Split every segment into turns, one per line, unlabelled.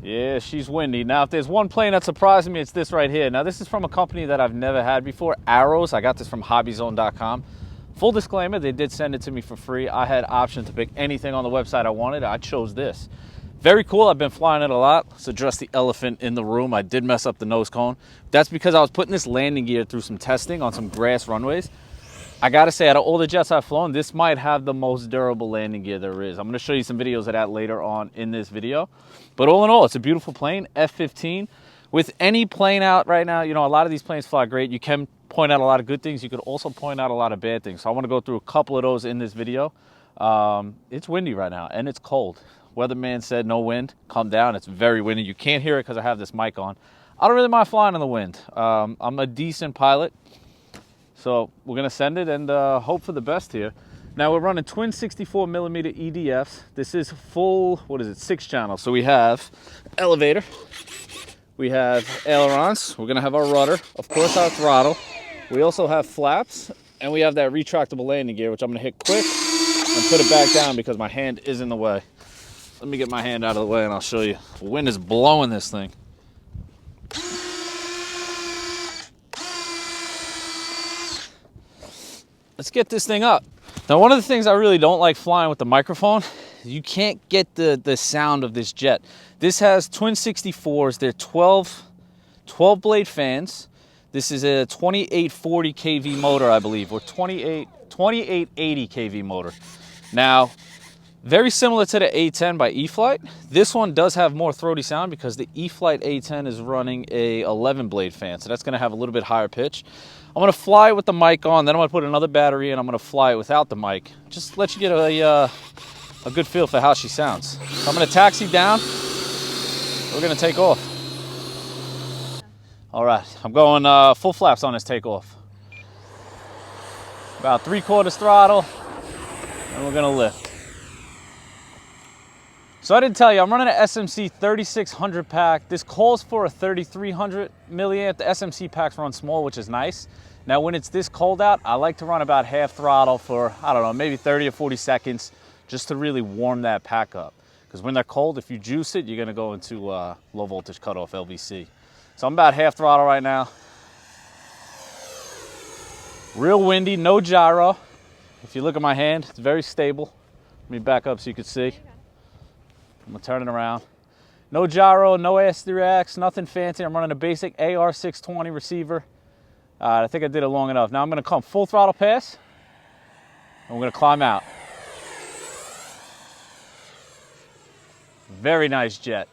Yeah, she's windy. Now, if there's one plane that surprised me, it's this right here. Now, this is from a company that I've never had before, Arrows. I got this from hobbyzone.com. Full disclaimer, they did send it to me for free. I had option to pick anything on the website I wanted. I chose this. Very cool. I've been flying it a lot. Let's address the elephant in the room. I did mess up the nose cone. That's because I was putting this landing gear through some testing on some grass runways. I gotta say, out of all the jets I've flown, this might have the most durable landing gear there is. I'm gonna show you some videos of that later on in this video. But all in all, it's a beautiful plane, F-15. With any plane out right now, you know, a lot of these planes fly great. You can point out a lot of good things. You could also point out a lot of bad things. So I wanna go through a couple of those in this video. It's windy right now and it's cold. Weatherman said no wind, come down. It's very windy. You can't hear it because I have this mic on. I don't really mind flying in the wind. I'm a decent pilot. So we're gonna send it and hope for the best here. Now we're running twin 64mm EDFs. This is full, 6 channels. So we have elevator, we have ailerons, we're gonna have our rudder, of course our throttle. We also have flaps, and we have that retractable landing gear, which I'm gonna hit quick and put it back down because my hand is in the way. Let me get my hand out of the way and I'll show you. The wind is blowing this thing. Let's get this thing up. Now, one of the things I really don't like flying with the microphone is you can't get the sound of this jet. This has twin 64s. They're 12 blade fans. This is a 2840 kV motor, I believe, or 2880 kV motor. Now, very similar to the A10 by E-flite. This one does have more throaty sound because the E-flite A10 is running a 11 blade fan, so that's gonna have a little bit higher pitch. I'm gonna fly with the mic on, then I'm gonna put another battery in, I'm gonna fly it without the mic. Just let you get a good feel for how she sounds. So I'm gonna taxi down, we're gonna take off. All right, I'm going full flaps on this takeoff. About 3/4 throttle, and we're gonna lift. So I didn't tell you, I'm running an SMC 3600 pack. This calls for a 3300 milliamp. The SMC packs run small, which is nice. Now, when it's this cold out, I like to run about half throttle for, I don't know, maybe 30 or 40 seconds, just to really warm that pack up. Because when they're cold, if you juice it, you're gonna go into low voltage cutoff, LVC. So I'm about half throttle right now. Real windy, no gyro. If you look at my hand, it's very stable. Let me back up so you can see. I'm gonna turn it around. No gyro, no S3X, nothing fancy. I'm running a basic AR620 receiver. I think I did it long enough. Now I'm gonna come full throttle pass, and we're gonna climb out. Very nice jet.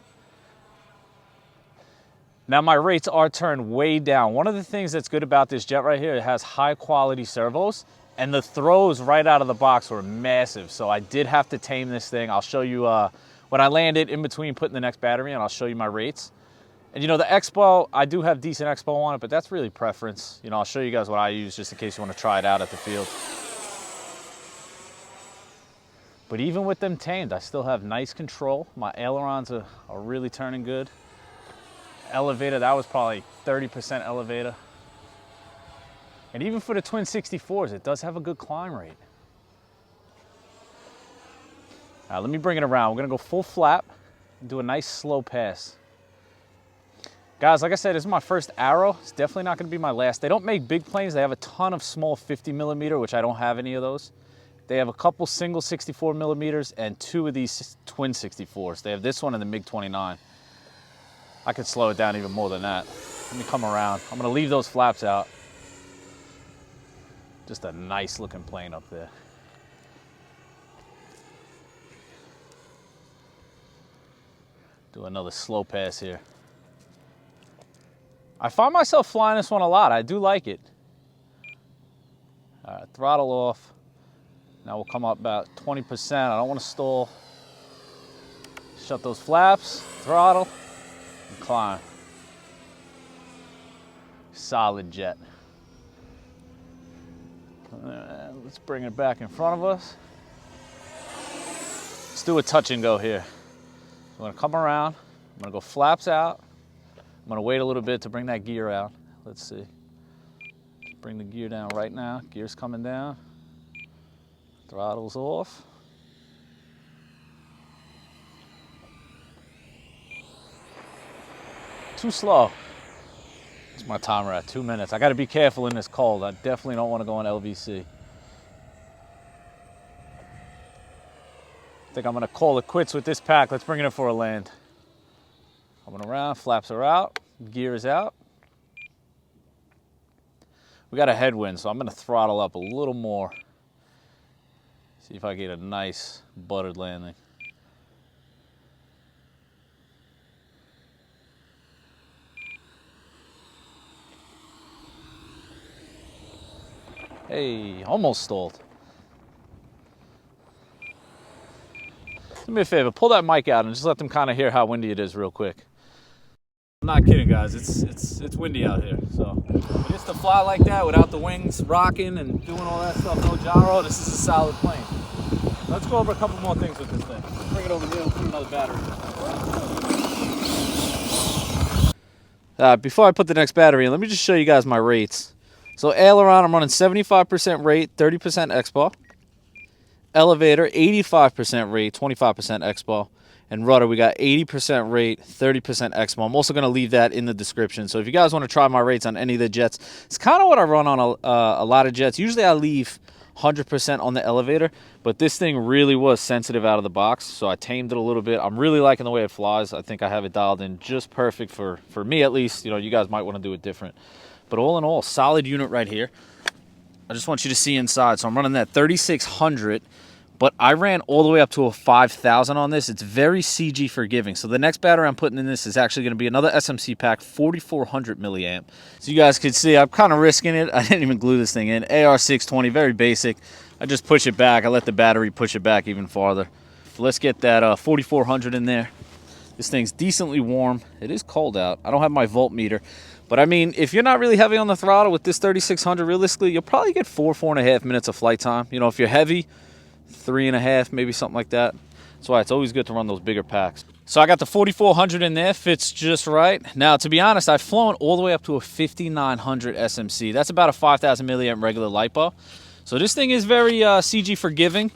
Now my rates are turned way down. One of the things that's good about this jet right here, it has high quality servos, and the throws right out of the box were massive. So I did have to tame this thing. I'll show you when I landed in between putting the next battery in, I'll show you my rates. And you know, the Expo, I do have decent Expo on it, but that's really preference. You know, I'll show you guys what I use just in case you want to try it out at the field. But even with them tamed, I still have nice control. My ailerons are really turning good. Elevator, that was probably 30% elevator. And even for the twin 64s, it does have a good climb rate. All right, let me bring it around. We're gonna go full flap and do a nice slow pass. Guys, like I said, this is my first Arrow. It's definitely not gonna be my last. They don't make big planes. They have a ton of small 50mm, which I don't have any of those. They have a couple single 64mm and 2 of these twin 64s. They have this one and the MiG-29. I could slow it down even more than that. Let me come around. I'm gonna leave those flaps out. Just a nice looking plane up there. Do another slow pass here. I find myself flying this one a lot. I do like it. All right, throttle off. Now we'll come up about 20%. I don't want to stall. Shut those flaps, throttle, and climb. Solid jet. Let's bring it back in front of us. Let's do a touch and go here. I'm gonna come around, I'm gonna go flaps out. I'm gonna wait a little bit to bring that gear out. Let's see. Just bring the gear down right now. Gear's coming down. Throttle's off. too slow. What's my timer at? 2 minutes. I got to be careful in this cold. I definitely don't want to go on LVC. I think I'm going to call it quits with this pack. Let's bring it in for a land. Coming around, flaps are out, gear is out. We got a headwind, so I'm going to throttle up a little more. See if I get a nice buttered landing. Hey, almost stalled. Do me a favor, pull that mic out and just let them kind of hear how windy it is real quick. I'm not kidding, guys. It's windy out here. So just to fly like that without the wings rocking and doing all that stuff, no gyro, this is a solid plane. Let's go over a couple more things with this thing. Let's bring it over here and put another battery in. Before I put the next battery in, let me just show you guys my rates. So aileron, I'm running 75% rate, 30% Expo. Elevator, 85% rate, 25% Expo. And rudder, we got 80% rate, 30% Expo. I'm also going to leave that in the description. So if you guys want to try my rates on any of the jets, it's kind of what I run on a lot of jets. Usually I leave 100% on the elevator, but this thing really was sensitive out of the box, so I tamed it a little bit. I'm really liking the way it flies. I think I have it dialed in just perfect for me at least. You know, you guys might want to do it different. But all in all, solid unit right here. I just want you to see inside. So I'm running that 3600, but I ran all the way up to a 5000 on this. It's very CG forgiving. So the next battery I'm putting in this is actually going to be another SMC pack, 4400 milliamp. So you guys could see I'm kind of risking it. I didn't even glue this thing in. AR620, very basic. I just push it back. I let the battery push it back even farther. So let's get that 4400 in there. This thing's decently warm. It is cold out. I don't have my voltmeter. But I mean, if you're not really heavy on the throttle with this 3600, realistically, you'll probably get 4.5 minutes of flight time. You know, if you're heavy, 3.5, maybe something like that. That's why it's always good to run those bigger packs. So I got the 4400 in there, fits just right. Now, to be honest, I've flown all the way up to a 5900 SMC. That's about a 5000 milliamp regular LiPo. So this thing is very CG forgiving.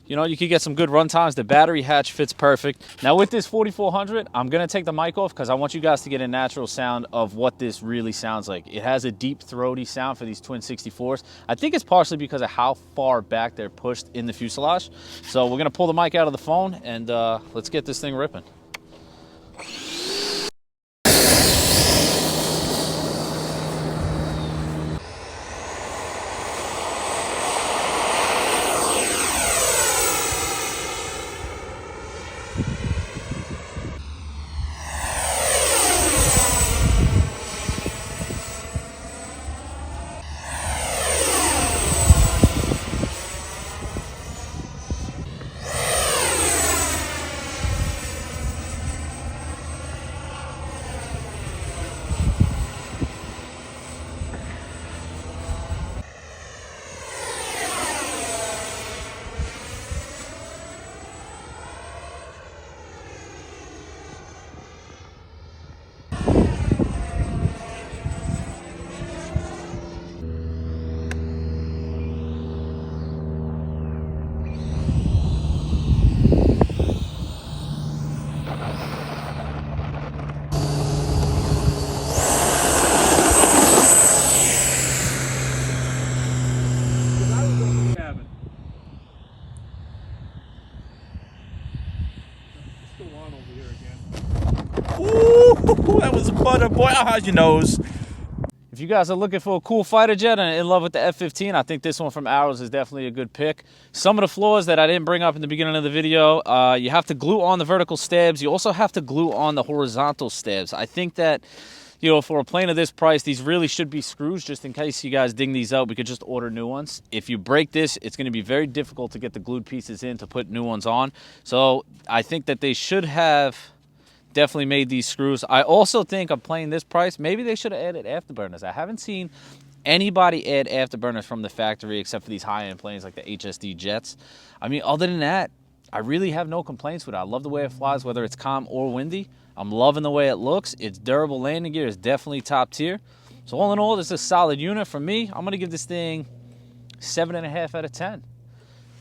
You know, you could get some good run times. The battery hatch fits perfect. Now with this 4400, I'm gonna take the mic off because I want you guys to get a natural sound of what this really sounds like. It has a deep throaty sound for these twin 64s. I think it's partially because of how far back they're pushed in the fuselage. So we're gonna pull the mic out of the phone and let's get this thing ripping.
Ooh, that was a butter, boy. How's your nose?
If you guys are looking for a cool fighter jet and in love with the F-15, I think this one from Arrows is definitely a good pick. Some of the flaws that I didn't bring up in the beginning of the video, you have to glue on the vertical stabs. You also have to glue on the horizontal stabs. I think that, you know, for a plane of this price, these really should be screws. Just in case you guys ding these out, we could just order new ones. If you break this, it's going to be very difficult to get the glued pieces in to put new ones on. So I think that they should have definitely made these screws. I also think I'm playing this price, maybe they should have added afterburners. I haven't seen anybody add afterburners from the factory except for these high-end planes like the HSD jets. I mean, other than that, I really have no complaints with it. I love the way it flies, whether it's calm or windy. I'm loving the way it looks. Its durable landing gear is definitely top tier. So all in all, this is a solid unit for me. I'm gonna give this thing 7.5 out of 10.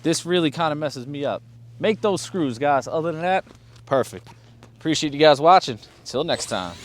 This really kind of messes me up. Make those screws, guys. Other than that, perfect. Appreciate you guys watching. Until next time.